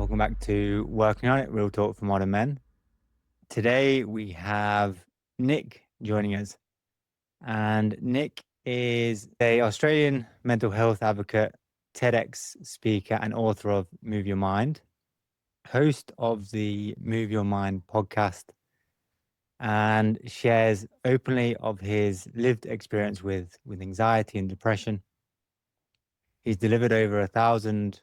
Welcome back to Working on It, Real Talk for Modern Men. Today we have Nick joining us. And Nick is an Australian mental health advocate, TEDx speaker, and author of Move Your Mind, host of the Move Your Mind podcast, and shares openly of his lived experience with anxiety and depression. He's delivered over 1,000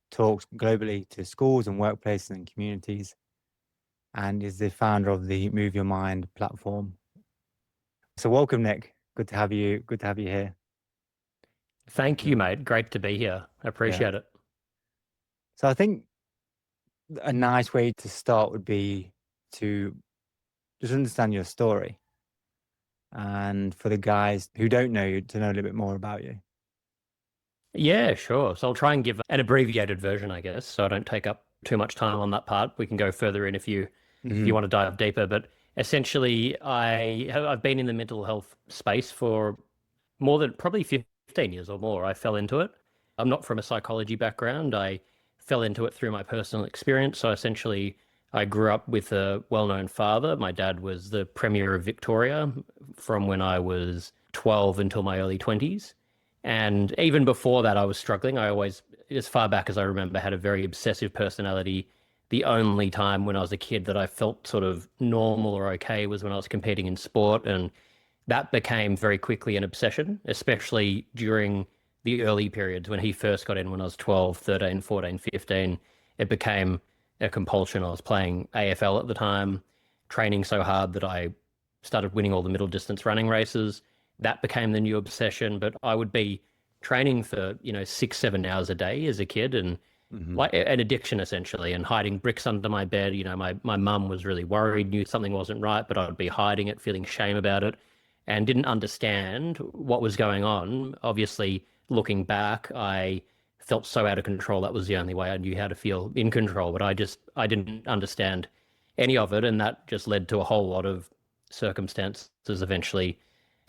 talks globally to schools and workplaces and communities, and is the founder of the Move Your Mind platform. So welcome, Nick. Good to have you. Good to have you here. Thank you, mate. Great to be here. I appreciate it. So I think a nice way to start would be to just understand your story, and for the guys who don't know you, to know a little bit more about you. Yeah, sure. So I'll try and give an abbreviated version, I guess, so I don't take up too much time on that part. We can go further in if you want to dive deeper. But essentially, I've been in the mental health space for more than probably 15 years or more. I fell into it. I'm not from a psychology background. I fell into it through my personal experience. So essentially, I grew up with a well-known father. My dad was the Premier of Victoria from when I was 12 until my early 20s. And even before that, I was struggling. I always, as far back as I remember, had a very obsessive personality. The only time when I was a kid that I felt sort of normal or okay was when I was competing in sport. And that became very quickly an obsession, especially during the early periods when he first got in when I was 12, 13, 14, 15. It became a compulsion. I was playing AFL at the time, training so hard that I started winning all the middle distance running races. That became the new obsession. But I would be training for, 6, 7 hours a day as a kid, and like an addiction essentially, and hiding bricks under my bed. My mum was really worried, knew something wasn't right, but I'd be hiding it, feeling shame about it, and didn't understand what was going on. Obviously, looking back, I felt so out of control. That was the only way I knew how to feel in control, but I didn't understand any of it. And that just led to a whole lot of circumstances eventually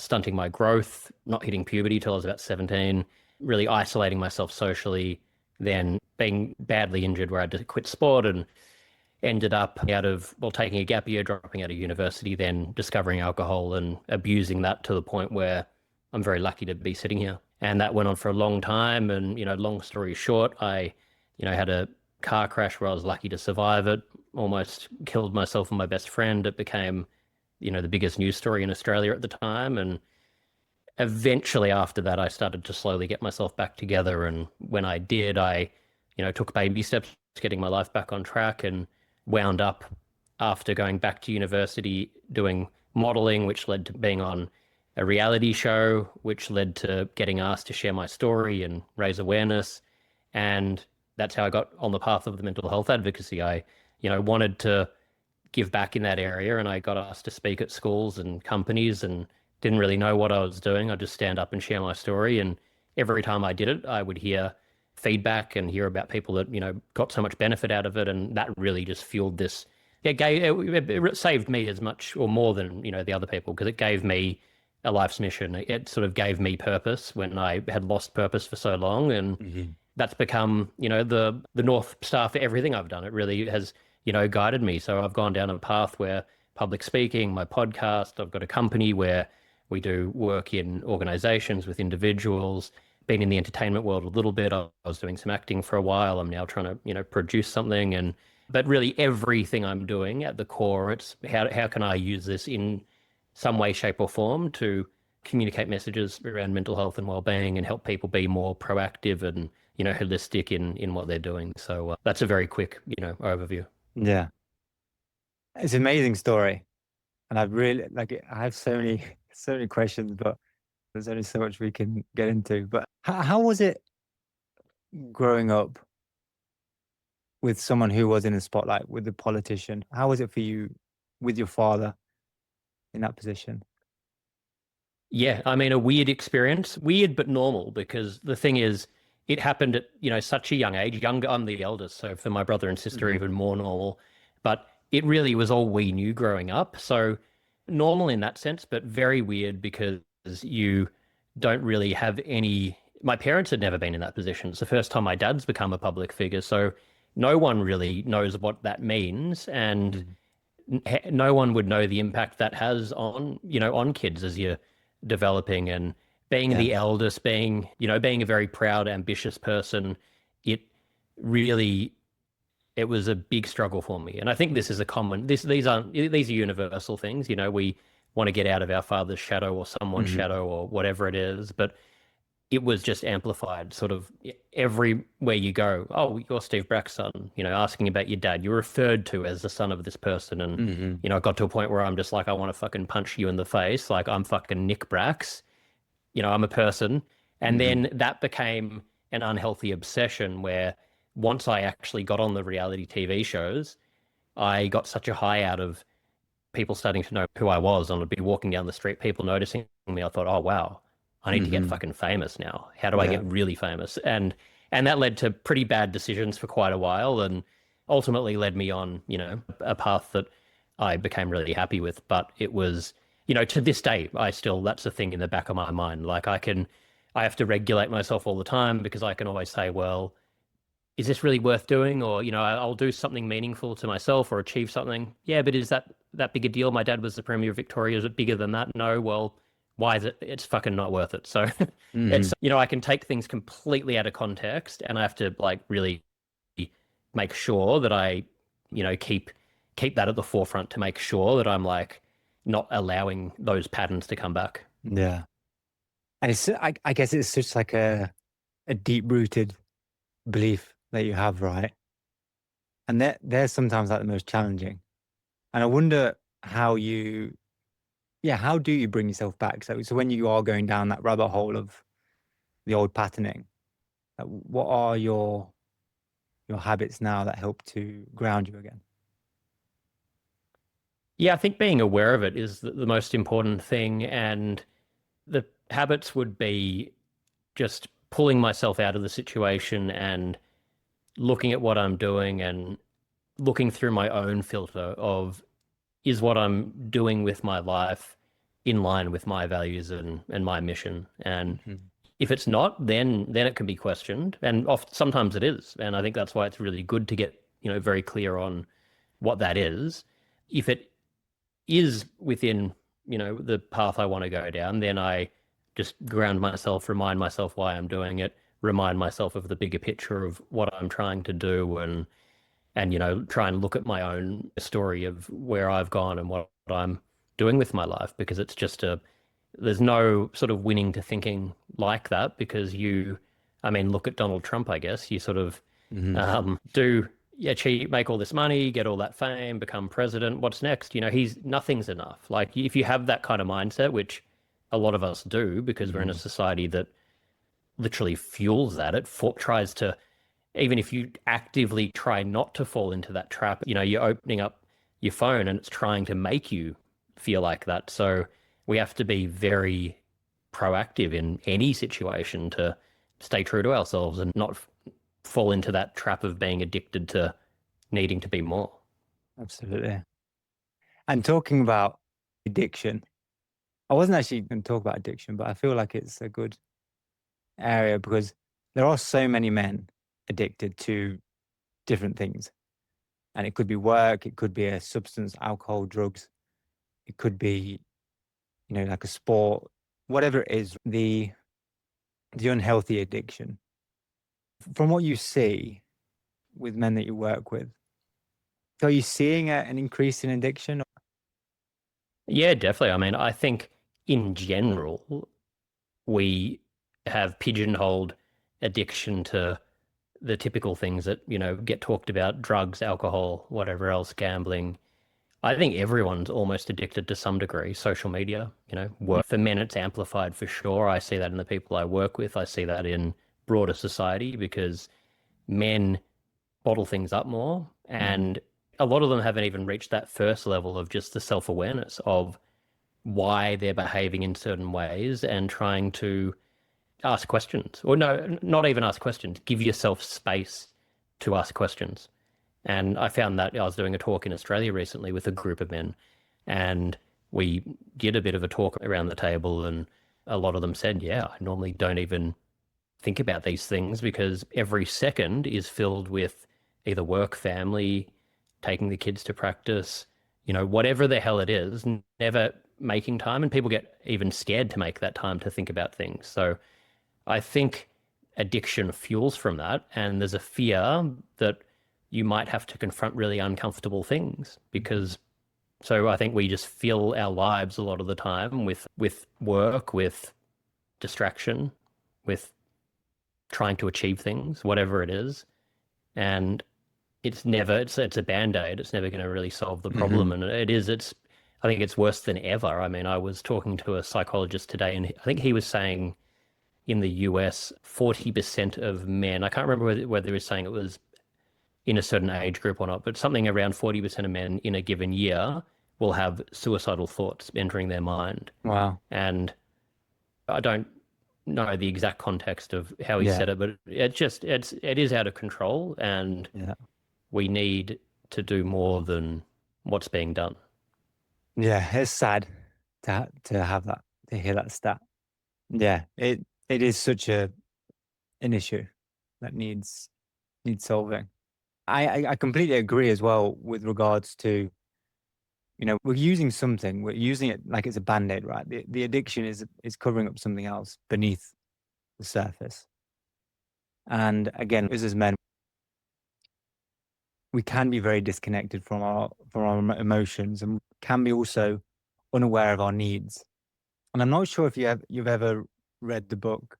stunting my growth, not hitting puberty till I was about 17, really isolating myself socially, then being badly injured where I had to quit sport, and ended up taking a gap year, dropping out of university, then discovering alcohol and abusing that to the point where I'm very lucky to be sitting here. And that went on for a long time. And, long story short, I, had a car crash where I was lucky to survive it, almost killed myself and my best friend. It became, the biggest news story in Australia at the time. And eventually after that, I started to slowly get myself back together. And when I did, I, took baby steps, getting my life back on track, and wound up after going back to university doing modeling, which led to being on a reality show, which led to getting asked to share my story and raise awareness. And that's how I got on the path of the mental health advocacy. I, wanted to give back in that area, and I got asked to speak at schools and companies and didn't really know what I was doing. I'd just stand up and share my story. And every time I did it, I would hear feedback and hear about people that, got so much benefit out of it. And that really just fueled this. It saved me as much or more than, the other people, because it gave me a life's mission. It sort of gave me purpose when I had lost purpose for so long. And that's become, the North Star for everything I've done. It really has, guided me. So I've gone down a path where public speaking, my podcast, I've got a company where we do work in organizations with individuals, been in the entertainment world a little bit. I was doing some acting for a while. I'm now trying to, produce something. But really everything I'm doing at the core, it's how can I use this in some way, shape or form to communicate messages around mental health and well-being and help people be more proactive and, holistic in what they're doing. So that's a very quick, overview. Yeah, it's an amazing story, and I've really I have so many questions, but there's only so much we can get into. But how was it growing up with someone who was in the spotlight, with the politician? How was it for you with your father in that position? Yeah, I mean, a weird experience, weird but normal, because the thing is, it happened at, such a young age. Younger, I'm the eldest, so for my brother and sister, even more normal. But it really was all we knew growing up. So normal in that sense, but very weird because you don't really have any. My parents had never been in that position. It's the first time my dad's become a public figure. So no one really knows what that means, and Mm. no one would know the impact that has on, on kids as you're developing. And being Yeah. the eldest, being a very proud, ambitious person, it really, it was a big struggle for me. And I think this is a common, these are universal things. We want to get out of our father's shadow or someone's Hmm. shadow or whatever it is, but it was just amplified sort of everywhere you go. Oh, you're Steve Bracks' son, asking about your dad. You're referred to as the son of this person. And, Hmm. it got to a point where I'm just like, I want to fucking punch you in the face. Like, I'm fucking Nick Bracks. I'm a person. And Hmm. then that became an unhealthy obsession where once I actually got on the reality TV shows, I got such a high out of people starting to know who I was, and I'd be walking down the street, people noticing me. I thought, oh wow, I need to get Hmm. fucking famous now. How do I Yeah. get really famous? And that led to pretty bad decisions for quite a while, and ultimately led me on, a path that I became really happy with. But it was, to this day, that's the thing in the back of my mind. Like I have to regulate myself all the time because I can always say, well, is this really worth doing? Or, I'll do something meaningful to myself or achieve something. Yeah, but is that big a deal? My dad was the Premier of Victoria. Is it bigger than that? No. Well, why is it? It's fucking not worth it. So Hmm. it's, I can take things completely out of context, and I have to like really make sure that I, keep that at the forefront to make sure that I'm like not allowing those patterns to come back. Yeah. And I guess it's such like a deep rooted belief that you have, right? And they're sometimes like the most challenging. And I wonder how you, yeah, how do you bring yourself back? So when you are going down that rabbit hole of the old patterning, what are your habits now that help to ground you again? Yeah, I think being aware of it is the most important thing. And the habits would be just pulling myself out of the situation and looking at what I'm doing and looking through my own filter of, is what I'm doing with my life in line with my values and my mission? And Hmm. if it's not, then it can be questioned. And oft sometimes it is. And I think that's why it's really good to get, very clear on what that is. If it is within, the path I want to go down, then I just ground myself, remind myself why I'm doing it, remind myself of the bigger picture of what I'm trying to do, and try and look at my own story of where I've gone and what I'm doing with my life, because it's just there's no sort of winning to thinking like that, because I mean, look at Donald Trump, I guess. You sort of Hmm. do achieve, make all this money, get all that fame, become president. What's next? Nothing's enough. Like if you have that kind of mindset, which a lot of us do, because we're in a Hmm. society that literally fuels that, tries to, even if you actively try not to fall into that trap, you're opening up your phone and it's trying to make you feel like that. So we have to be very proactive in any situation to stay true to ourselves and not fall into that trap of being addicted to needing to be more. Absolutely. And talking about addiction, I wasn't actually going to talk about addiction, but I feel like it's a good area because there are so many men addicted to different things. And it could be work, it could be a substance, alcohol, drugs, it could be, like a sport, whatever it is, the unhealthy addiction. From what you see with men that you work with, are you seeing an increase in addiction? Yeah, definitely. I mean, I think in general, we have pigeonholed addiction to the typical things that, get talked about: drugs, alcohol, whatever else, gambling. I think everyone's almost addicted to some degree. Social media, Mm. work for men, it's amplified for sure. I see that in the people I work with. I see that in broader society, because men bottle things up more. Mhm. And a lot of them haven't even reached that first level of just the self-awareness of why they're behaving in certain ways, and trying to ask questions. Or no, not even ask questions. Give yourself space to ask questions. And I found that I was doing a talk in Australia recently with a group of men, and we did a bit of a talk around the table, and a lot of them said, yeah, I normally don't even think about these things because every second is filled with either work, family, taking the kids to practice, whatever the hell it is, never making time. And people get even scared to make that time to think about things. So I think addiction fuels from that. And there's a fear that you might have to confront really uncomfortable things because so I think we just fill our lives a lot of the time with work, with distraction, with trying to achieve things, whatever it is. And it's a band-aid. It's never going to really solve the problem. And I think it's worse than ever. I mean, I was talking to a psychologist today, and I think he was saying in the US, 40% of men, I can't remember whether he was saying it was in a certain age group or not, but something around 40% of men in a given year will have suicidal thoughts entering their mind. Wow. And I don't know the exact context of how he Yeah. said it, but it is out of control, and Yeah. we need to do more than what's being done. Yeah. It's sad to have that, to hear that stat. Yeah. It is such an issue that needs solving. I completely agree as well with regards to, we're using something, we're using it like it's a band-aid, right? The addiction is covering up something else beneath the surface. And again, us as men, we can be very disconnected from our emotions and can be also unaware of our needs. And I'm not sure if you've ever read the book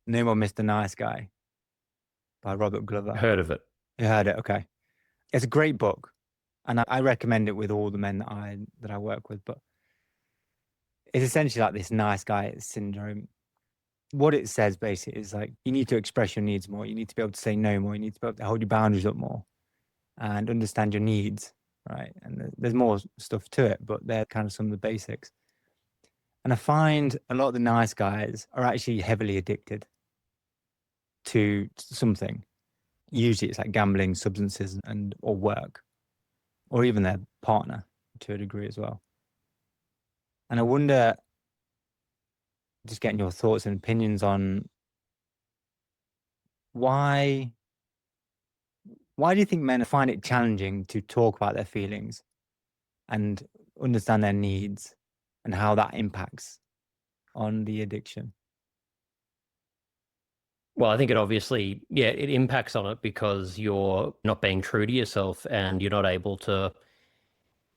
No More Mr. Nice Guy by Robert Glover. Heard of it? You heard it? Okay. It's a great book. And I recommend it with all the men that I work with. But it's essentially like this nice guy syndrome. What it says basically is like you need to express your needs more. You need to be able to say no more. You need to be able to hold your boundaries up more and understand your needs, right? And there's more stuff to it, but they're kind of some of the basics. And I find a lot of the nice guys are actually heavily addicted to something. Usually it's like gambling, substances, and or work, or even their partner to a degree as well. And I wonder, just getting your thoughts and opinions on why why do you think men find it challenging to talk about their feelings and understand their needs and how that impacts on the addiction? Well, I think it obviously, yeah, it impacts on it because you're not being true to yourself and you're not able to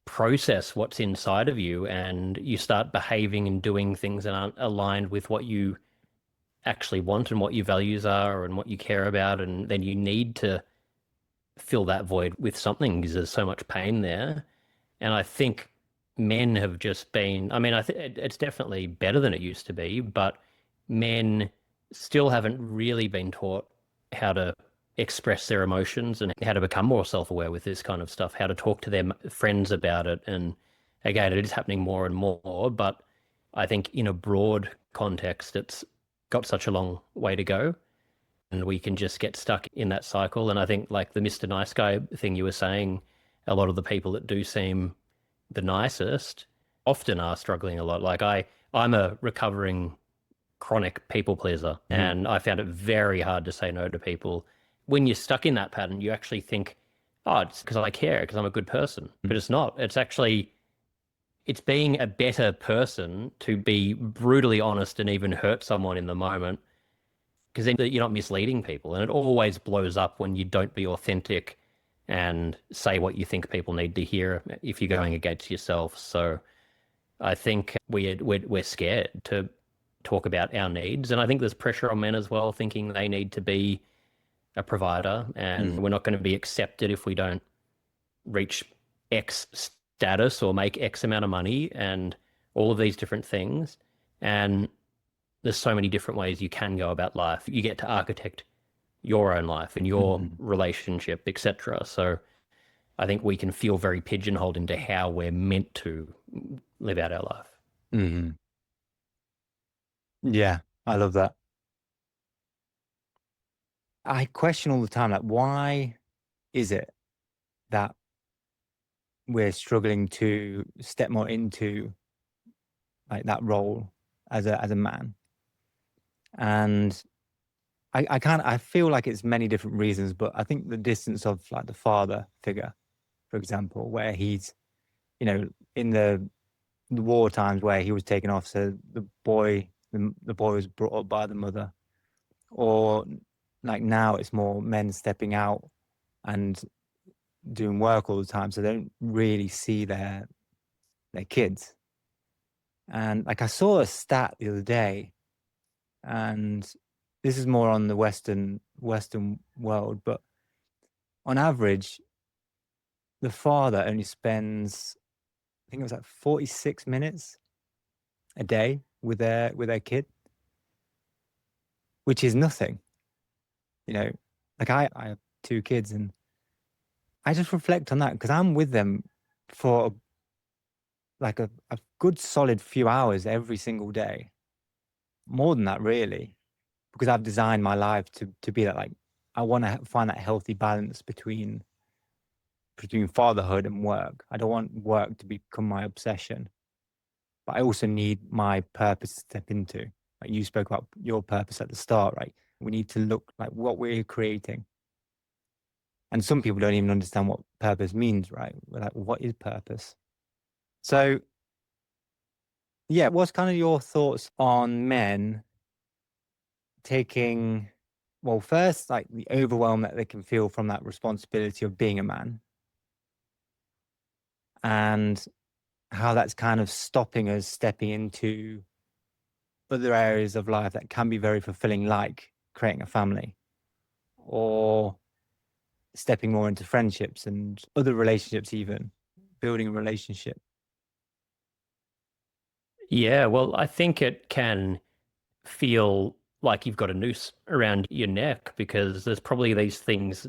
process what's inside of you, and you start behaving and doing things that aren't aligned with what you actually want and what your values are and what you care about. And then you need to fill that void with something because there's so much pain there. And I think men have just been, I mean, I think it's definitely better than it used to be, but men still haven't really been taught how to express their emotions and how to become more self-aware with this kind of stuff, how to talk to their friends about it. And again, it is happening more and more, but I think in a broad context, it's got such a long way to go. And we can just get stuck in that cycle. And I think, like the Mr. Nice Guy thing you were saying, a lot of the people that do seem the nicest often are struggling a lot. Like I'm a recovering chronic people pleaser, Mhm. and I found it very hard to say no to people. When you're stuck in that pattern, you actually think, oh, it's because I care, because I'm a good person. But it's not. It's actually, it's being a better person to be brutally honest and even hurt someone in the moment, because then you're not misleading people. And it always blows up when you don't be authentic and say what you think people need to hear if you're going against yourself. So I think we're scared to talk about our needs, and I think there's pressure on men as well, thinking they need to be a provider, and Mhm. we're not going to be accepted if we don't reach X status or make X amount of money, and all of these different things. And there's so many different ways you can go about life. You get to architect your own life and your Mhm. relationship, etc. So I think we can feel very pigeonholed into how we're meant to live out our life. Mhm. Yeah, I love that. I question all the time, like, why is it that we're struggling to step more into like that role as a man? And I feel like it's many different reasons, but I think the distance of like the father figure, for example, where he's, in the war times where he was taken off, so the boy was brought up by the mother, or like now it's more men stepping out and doing work all the time, so they don't really see their kids. And like I saw a stat the other day, and this is more on the Western world, but on average, the father only spends, I think it was like 46 minutes a day with their kid, which is nothing. Like I have two kids, and I just reflect on that because I'm with them for like a good solid few hours every single day. More than that, really, because I've designed my life to be that, like, I want to find that healthy balance between fatherhood and work. I don't want work to become my obsession, but I also need my purpose to step into. Like you spoke about your purpose at the start, right? We need to look like what we're creating. And some people don't even understand what purpose means, right? We're like, what is purpose? So, yeah, what's kind of your thoughts on men taking, well, first, like the overwhelm that they can feel from that responsibility of being a man, and how that's kind of stopping us stepping into other areas of life that can be very fulfilling, like creating a family or stepping more into friendships and other relationships, even building a relationship. Yeah, well, I think it can feel like you've got a noose around your neck because there's probably these things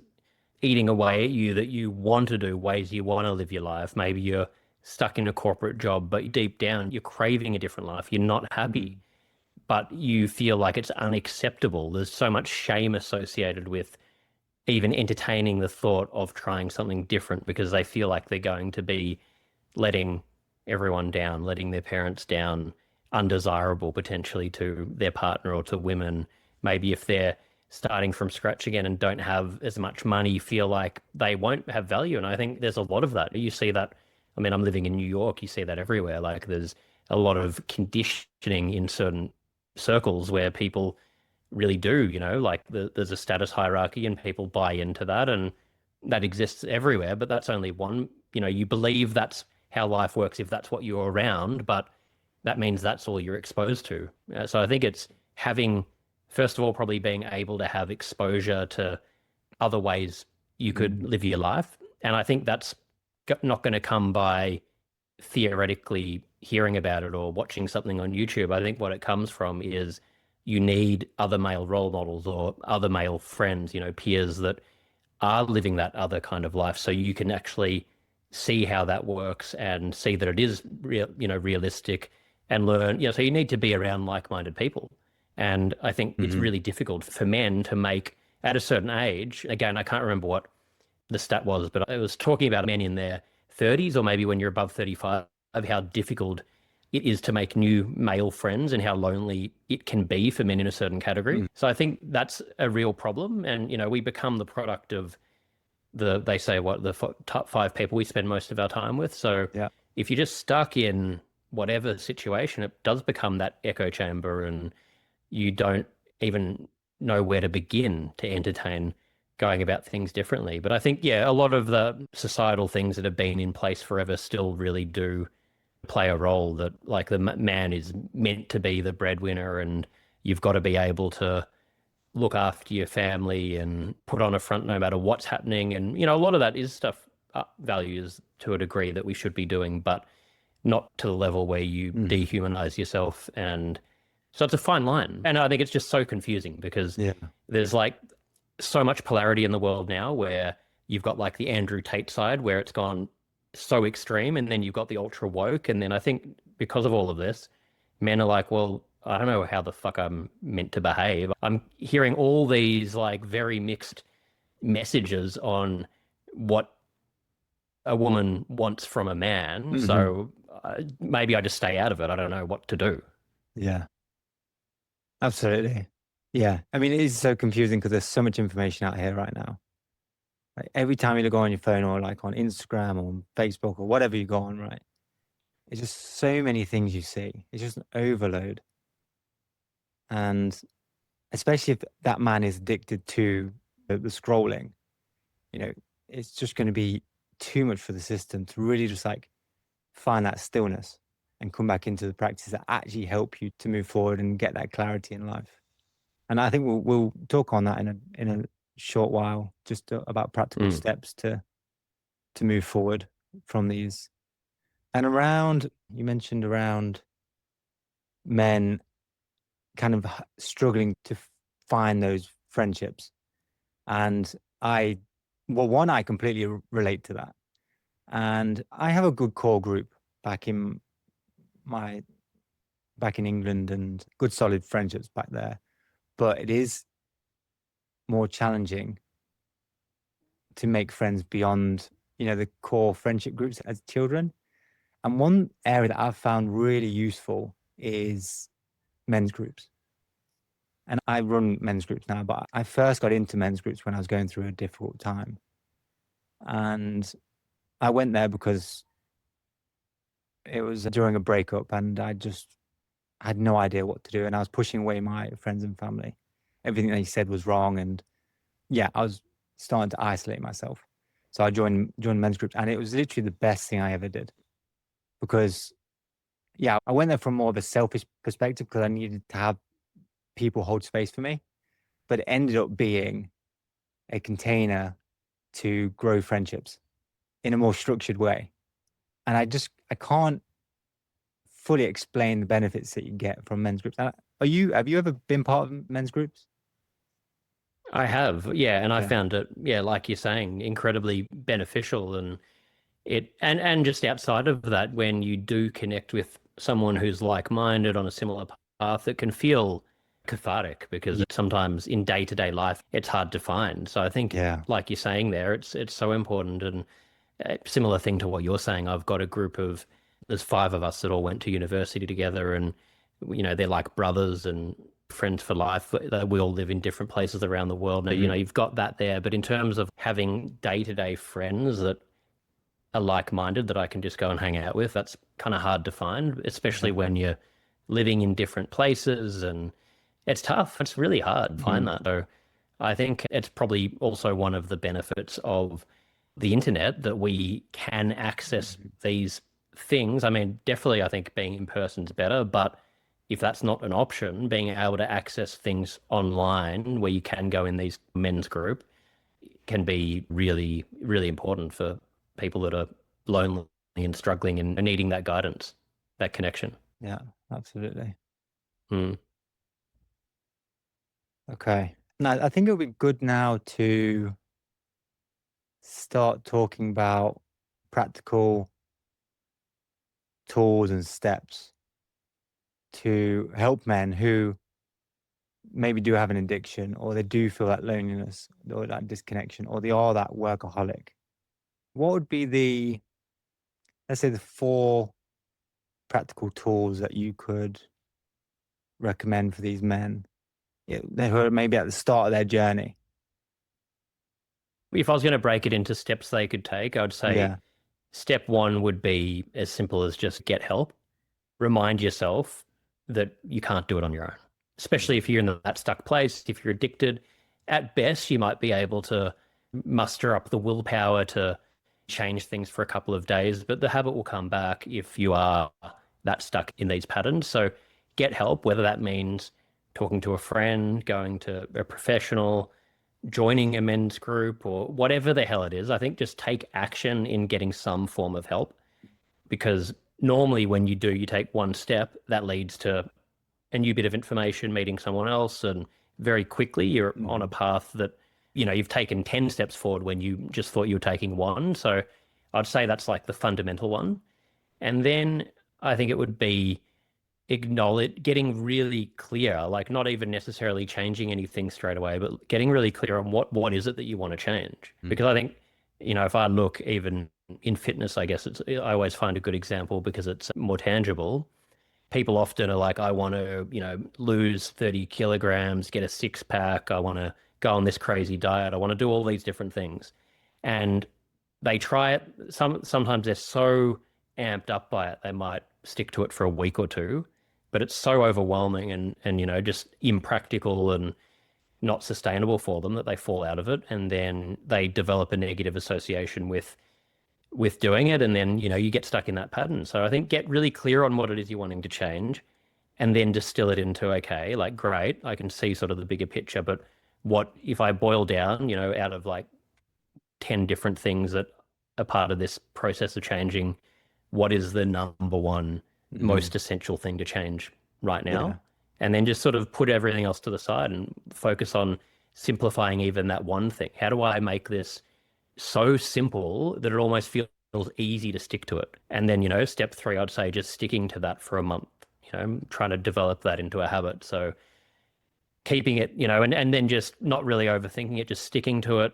eating away at you that you want to do, ways you want to live your life. Maybe you're stuck in a corporate job, but deep down you're craving a different life. You're not happy, but you feel like it's unacceptable. There's so much shame associated with even entertaining the thought of trying something different because they feel like they're going to be letting everyone down, letting their parents down, undesirable potentially to their partner or to women. Maybe if they're starting from scratch again and don't have as much money, feel like they won't have value. And I think there's a lot of that. You see that. I mean, I'm living in New York. You see that everywhere. Like there's a lot of conditioning in certain circles where people really do, like there's a status hierarchy and people buy into that and that exists everywhere, but that's only one, you believe that's how life works if that's what you're around, but that means that's all you're exposed to. So I think it's having, first of all, probably being able to have exposure to other ways you could live your life. And I think that's not going to come by theoretically hearing about it or watching something on YouTube. I think what it comes from is you need other male role models or other male friends, peers that are living that other kind of life so you can actually see how that works and see that it is real, realistic and learn, so you need to be around like-minded people. And I think it's really difficult for men to make at a certain age, again, I can't remember what the stat was, but I was talking about men in their 30s or maybe when you're above 35, of how difficult it is to make new male friends and how lonely it can be for men in a certain category. So I think that's a real problem. And, we become the product of they say what, the top 5 people we spend most of our time with. So Yeah. if you're just stuck in whatever situation, it does become that echo chamber and you don't even know where to begin to entertain going about things differently. But I think, yeah, a lot of the societal things that have been in place forever still really do play a role that like the man is meant to be the breadwinner and you've got to be able to look after your family and put on a front no matter what's happening. And, a lot of that is stuff, values to a degree that we should be doing, but not to the level where you dehumanize yourself. And so it's a fine line. And I think it's just so confusing because Yeah. there's like so much polarity in the world now where you've got like the Andrew Tate side where it's gone so extreme, and then you've got the ultra woke. And then I think because of all of this, men are like, well, I don't know how the fuck I'm meant to behave. I'm hearing all these like very mixed messages on what a woman wants from a man. So maybe I just stay out of it. I don't know what to do. Yeah, absolutely. Yeah. I mean, it is so confusing because there's so much information out here right now. Like every time you go on your phone or like on Instagram or on Facebook or whatever you go on, right? It's just so many things you see. It's just an overload. And especially if that man is addicted to the scrolling, you know, it's just going to be too much for the system to really just like find that stillness and come back into the practices that actually help you to move forward and get that clarity in life. And I think we'll talk on that in a short while, just about practical Mm. steps to move forward from these. And around, you mentioned around men kind of struggling to find those friendships. And I, well, one, I completely relate to that. And I have a good core group back in my, back in England and good solid friendships back there. But it is more challenging to make friends beyond, the core friendship groups as children. And one area that I've found really useful is men's groups. And I run men's groups now, but I first got into men's groups when I was going through a difficult time. And I went there because it was during a breakup and I just had no idea what to do. And I was pushing away my friends and family. Everything they said was wrong. And yeah, I was starting to isolate myself. So I joined men's groups and it was literally the best thing I ever did because yeah, I went there from more of a selfish perspective because I needed to have people hold space for me, but it ended up being a container to grow friendships in a more structured way. And I can't fully explain the benefits that you get from men's groups. Have you ever been part of men's groups? I have, yeah, and I Yeah. found it, yeah, like you're saying, incredibly beneficial. And and just outside of that, when you do connect with someone who's like-minded on a similar path, it can feel cathartic because Yeah. sometimes in day-to-day life it's hard to find. So I think, Yeah. like you're saying there, it's so important. And a similar thing to what you're saying, I've got a group of there's five of us that all went to university together, and they're like brothers and friends for life. We all live in different places around the world. Now, Mhm. you've got that there, but in terms of having day-to-day friends that are like-minded that I can just go and hang out with, that's kind of hard to find, especially Exactly. when you're living in different places, and it's tough. It's really hard to find Mhm. that. So I think it's probably also one of the benefits of the internet that we can access Mhm. these things. I mean, definitely I think being in person is better, but if that's not an option, being able to access things online where you can go in these men's group can be really, really important for people that are lonely and struggling and needing that guidance, that connection. Yeah, absolutely. Mm. Okay. Now, I think it'll be good now to start talking about practical tools and steps to help men who maybe do have an addiction or they do feel that loneliness or that disconnection or they are that workaholic. What would be let's say, the four practical tools that you could recommend for these men, who are maybe at the start of their journey? If I was going to break it into steps they could take, I would say Yeah. step one would be as simple as just get help. Remind yourself that you can't do it on your own, especially Mhm. if you're in that stuck place, if you're addicted. At best, you might be able to muster up the willpower to change things for a couple of days, but the habit will come back if you are that stuck in these patterns. So get help, whether that means talking to a friend, going to a professional, joining a men's group, or whatever the hell it is. I think just take action in getting some form of help, because normally when you do, you take one step, that leads to a new bit of information, meeting someone else, and very quickly you're on a Mhm. path that, you've taken 10 steps forward when you just thought you were taking one. So I'd say that's like the fundamental one. And then I think it would be acknowledge getting really clear, like not even necessarily changing anything straight away, but getting really clear on what is it that you want to change. Mhm. Because I think, if I look even in fitness, I guess I always find a good example because it's more tangible. people often are like, I want to, lose 30 kilograms, get a six pack. I want to go on this crazy diet. I want to do all these different things. And they try it. Sometimes they're so amped up by it, they might stick to it for a week or two, but it's so overwhelming and just impractical and not sustainable for them that they fall out of it, and then they develop a negative association with doing it, and then you get stuck in that pattern. So I think get really clear on what it is you're wanting to change, and then distill it into, okay, like, great, I can see sort of the bigger picture, but what if I boil down, out of like 10 different things that are part of this process of changing, what is the number one Mm-hmm. most essential thing to change right Yeah. now? And then just sort of put everything else to the side and focus on simplifying even that one thing. How do I make this so simple that it almost feels easy to stick to it? And then, step three, I'd say just sticking to that for a month, trying to develop that into a habit. So keeping it, and then just not really overthinking it, just sticking to it,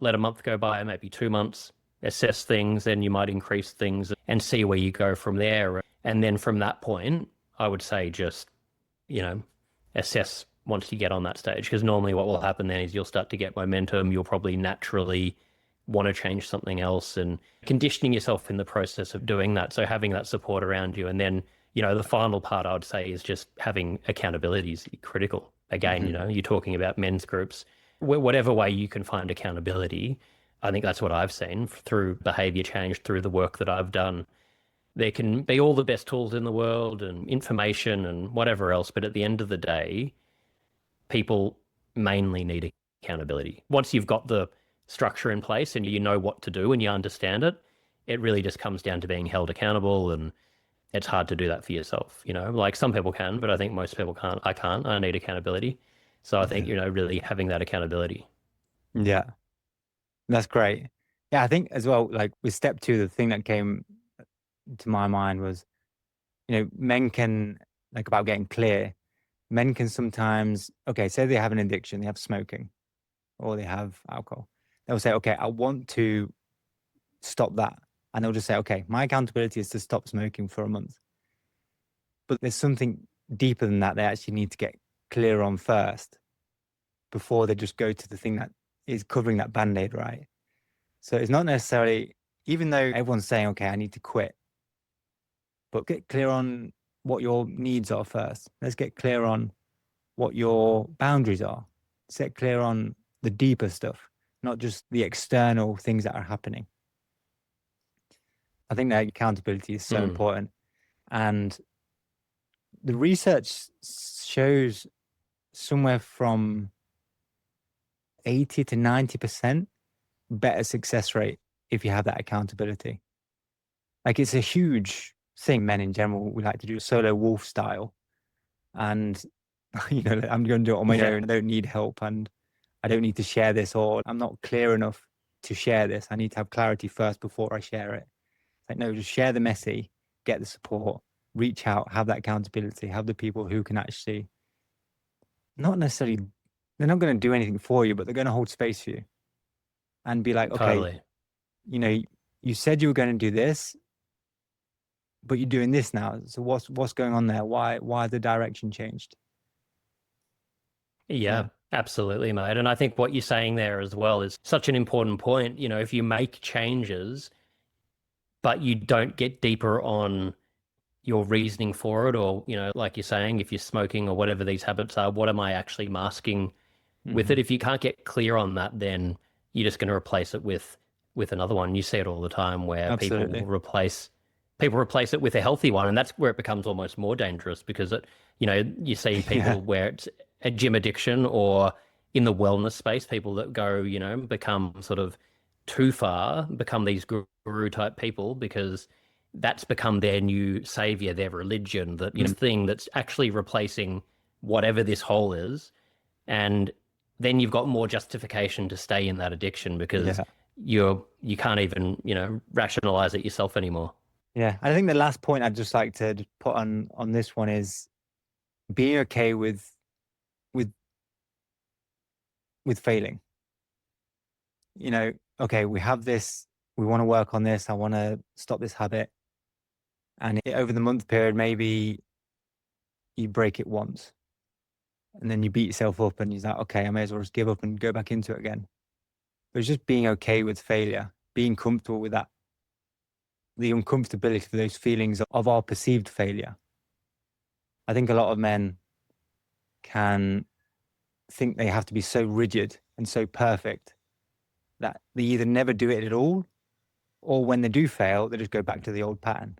let a month go by, maybe 2 months, assess things, then you might increase things and see where you go from there. And then from that point, I would say just, you know, assess once you get on that stage. Because normally what will happen then is you'll start to get momentum. You'll probably naturally want to change something else and conditioning yourself in the process of doing that. So having that support around you. And then, the final part I would say is just having accountability is critical. Again, Mm-hmm. you're talking about men's groups. Whatever way you can find accountability, I think that's what I've seen through behavior change, through the work that I've done. There can be all the best tools in the world and information and whatever else, but at the end of the day, people mainly need accountability. Once you've got the structure in place and you know what to do and you understand it, it really just comes down to being held accountable, and it's hard to do that for yourself. Like some people can, but I think most people can't. I can't. I need accountability. So I think, Yeah. really having that accountability. Yeah. That's great. Yeah, I think as well, like with step two, the thing that came to my mind was, men can, like, about getting clear, men can sometimes, okay, say they have an addiction, they have smoking or they have alcohol. They'll say, okay, I want to stop that. And they'll just say, okay, my accountability is to stop smoking for a month. But there's something deeper than that they actually need to get clear on first before they just go to the thing that is covering that band-aid, right? So it's not necessarily, even though everyone's saying, okay, I need to quit, but get clear on what your needs are first. Let's get clear on what your boundaries are. Let's get clear on the deeper stuff, not just the external things that are happening. I think that accountability is so Mm. important. And the research shows somewhere from 80 to 90% better success rate if you have that accountability. Like, it's a huge thing. Men in general, we like to do solo wolf style. And, I'm going to do it on my Yeah. own. I don't need help. And I don't need to share this, or I'm not clear enough to share this. I need to have clarity first before I share it. Like, no, just share the messy, get the support, reach out, have that accountability, have the people who can actually not necessarily, they're not going to do anything for you, but they're going to hold space for you and be like, okay, Totally. you know, you said you were going to do this, but you're doing this now. So what's going on there? Why the direction changed? Yeah, Yeah. absolutely, mate. And I think what you're saying there as well is such an important point. If you make changes, but you don't get deeper on your reasoning for it, or, like you're saying, if you're smoking or whatever these habits are, what am I actually masking with Hmm. it? If you can't get clear on that, then you're just going to replace it with another one. You see it all the time where people will Absolutely. replace it with a healthy one, and that's where it becomes almost more dangerous because you see Yeah. people where it's a gym addiction, or in the wellness space, people that go, become sort of too far, become these guru type people because that's become their new savior, their religion, that Mm. thing that's actually replacing whatever this hole is. And then you've got more justification to stay in that addiction because Yeah. you can't even, rationalize it yourself anymore. Yeah. I think the last point I'd just like to just put on this one is being okay with with failing. Okay, we have this, we want to work on this, I want to stop this habit. And over the month period, maybe you break it once and then you beat yourself up and you're like, okay, I may as well just give up and go back into it again. But it's just being okay with failure, being comfortable with that, the uncomfortability for those feelings of our perceived failure. I think a lot of men can think they have to be so rigid and so perfect that they either never do it at all, or when they do fail, they just go back to the old pattern.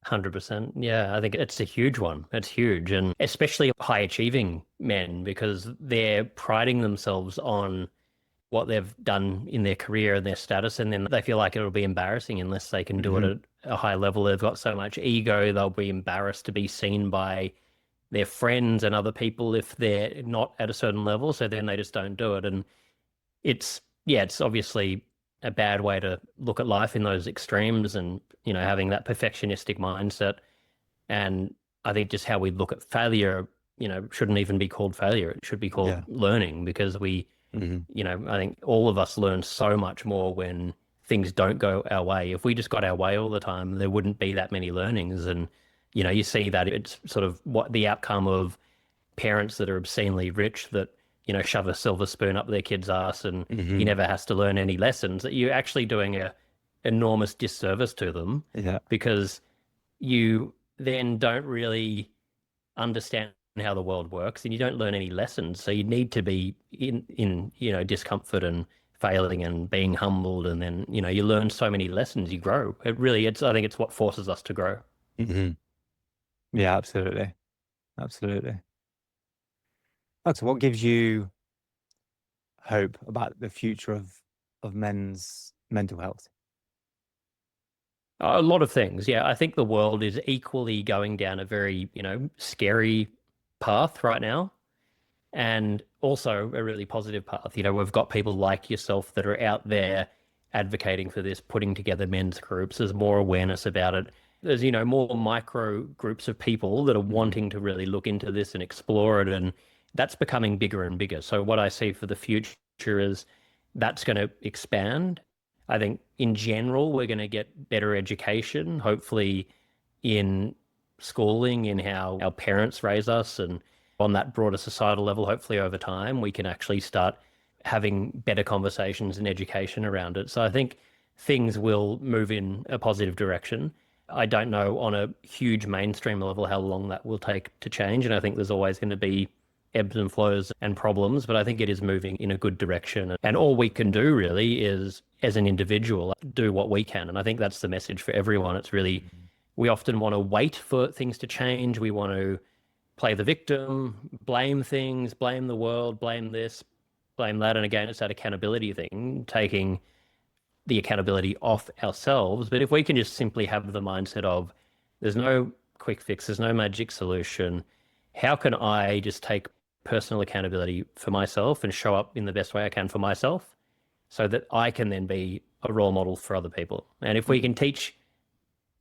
100%. Yeah, I think it's a huge one. It's huge. And especially high achieving men, because they're priding themselves on what they've done in their career and their status. And then they feel like it'll be embarrassing unless they can do it at a high level. They've got so much ego, they'll be embarrassed to be seen by their friends and other people if they're not at a certain level. So then they just don't do it. And it's obviously a bad way to look at life in those extremes and, having that perfectionistic mindset. And I think just how we look at failure, shouldn't even be called failure. It should be called learning, because I think all of us learn so much more when things don't go our way. If we just got our way all the time, there wouldn't be that many learnings. And, you see that it's sort of what the outcome of parents that are obscenely rich that, shove a silver spoon up their kid's ass and he never has to learn any lessons, that you're actually doing a enormous disservice to them, because you then don't really understand how the world works and you don't learn any lessons. So you need to be in discomfort and failing and being humbled, and then you learn so many lessons, you grow. I think it's what forces us to grow. Yeah, absolutely. So what gives you hope about the future of men's mental health? A lot of things. Yeah, I think the world is equally going down a very, scary path right now, and also a really positive path. We've got people like yourself that are out there advocating for this, putting together men's groups. There's more awareness about it. There's, more micro groups of people that are wanting to really look into this and explore it. And that's becoming bigger and bigger. So what I see for the future is that's going to expand. I think in general, we're going to get better education, hopefully in schooling, in how our parents raise us, and on that broader societal level, hopefully over time, we can actually start having better conversations and education around it. So I think things will move in a positive direction. I don't know on a huge mainstream level how long that will take to change. And I think there's always going to be ebbs and flows and problems, but I think it is moving in a good direction. And all we can do really is, as an individual, do what we can. And I think that's the message for everyone. It's really, we often want to wait for things to change. We want to play the victim, blame things, blame the world, blame this, blame that. And again, it's that accountability thing, taking the accountability off ourselves. But if we can just simply have the mindset of, there's no quick fix, there's no magic solution, how can I just take personal accountability for myself and show up in the best way I can for myself, so that I can then be a role model for other people? And if we can teach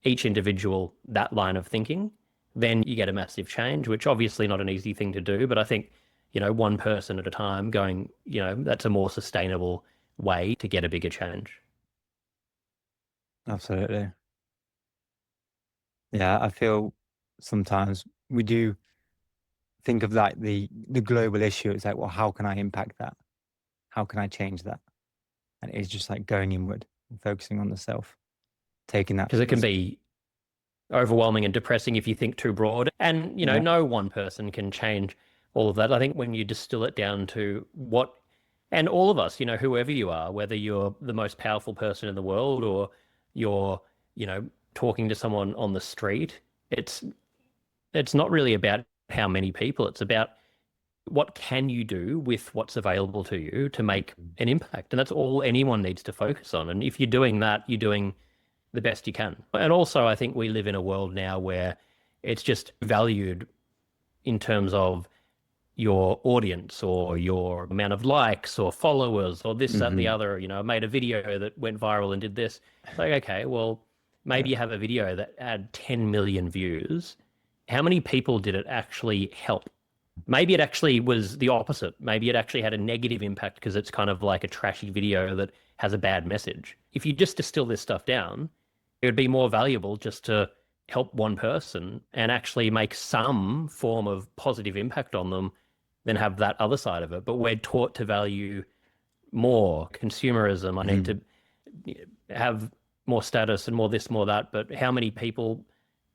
each individual that line of thinking, then you get a massive change, which obviously not an easy thing to do. But I think, one person at a time going, that's a more sustainable way to get a bigger change. Absolutely. Yeah, I feel sometimes we do think of like the global issue. It's like, well, how can I impact that? How can I change that? And it's just like going inward and focusing on the self, taking that. Because it can be overwhelming and depressing if you think too broad. And, no one person can change all of that. I think when you distill it down to and all of us, whoever you are, whether you're the most powerful person in the world or you're, talking to someone on the street, it's not really about how many people. It's about what can you do with what's available to you to make an impact. And that's all anyone needs to focus on. And if you're doing that, you're doing the best you can. And also, I think we live in a world now where it's just valued in terms of your audience or your amount of likes or followers or this, that, and the other. I made a video that went viral and did this. Like, okay, well, maybe you have a video that had 10 million views. How many people did it actually help? Maybe it actually was the opposite. Maybe it actually had a negative impact because it's kind of like a trashy video that has a bad message. If you just distill this stuff down, it would be more valuable just to help one person and actually make some form of positive impact on them, then have that other side of it. But we're taught to value more consumerism. I need to have more status and more this, more that. But how many people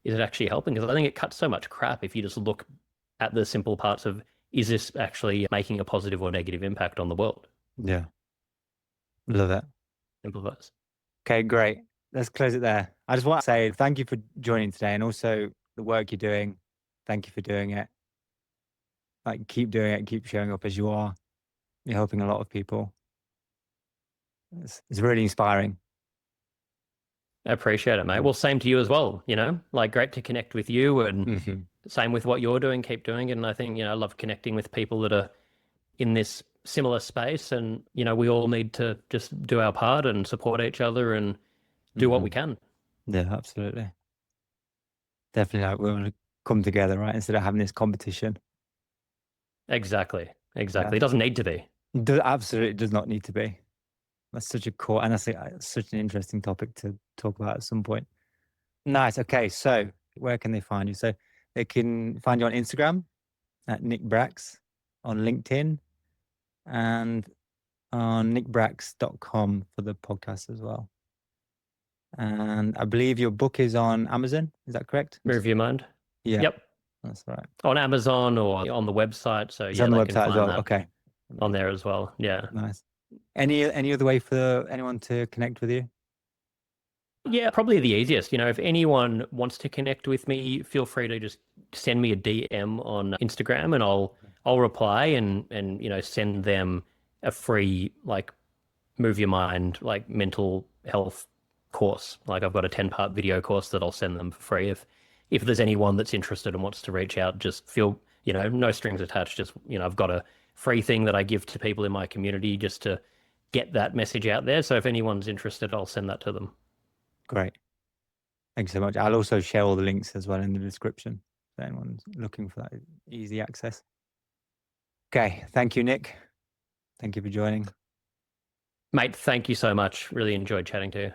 is it actually helping? Because I think it cuts so much crap if you just look at the simple parts of, is this actually making a positive or negative impact on the world? Yeah. Love it. Simplifies. Okay, great. Let's close it there. I just want to say thank you for joining today, and also the work you're doing. Thank you for doing it. Like, keep doing it, keep showing up as you are. You're helping a lot of people. It's really inspiring. I appreciate it, mate. Well, same to you as well, like great to connect with you, and same with what you're doing, keep doing it. And I think, I love connecting with people that are in this similar space, and, we all need to just do our part and support each other and do what we can. Yeah, absolutely. Definitely, like, we want to come together, right? Instead of having this competition. Exactly. Yeah. It doesn't need to be. Absolutely does not need to be. That's such a core, and that's such an interesting topic to talk about at some point. Nice. Okay, so where can they find you? So they can find you on Instagram at Nick Bracks, on LinkedIn, and on nickbracks.com for the podcast as well. And I believe your book is on Amazon. Is that correct? Move Your Mind. Yeah. Yep. That's right. On Amazon or on the website. So It's yeah, on the they website can as find well. that Okay. on there as well. Yeah. Nice. Any other way for anyone to connect with you? Yeah, probably the easiest. If anyone wants to connect with me, feel free to just send me a DM on Instagram, and I'll reply and send them a free like Move Your Mind, like mental health course. Like I've got a 10-part video course that I'll send them for free. If there's anyone that's interested and wants to reach out, just feel, no strings attached. Just, I've got a free thing that I give to people in my community just to get that message out there. So if anyone's interested, I'll send that to them. Great. Thanks so much. I'll also share all the links as well in the description if anyone's looking for that easy access. Okay. Thank you, Nick. Thank you for joining. Mate, thank you so much. Really enjoyed chatting to you.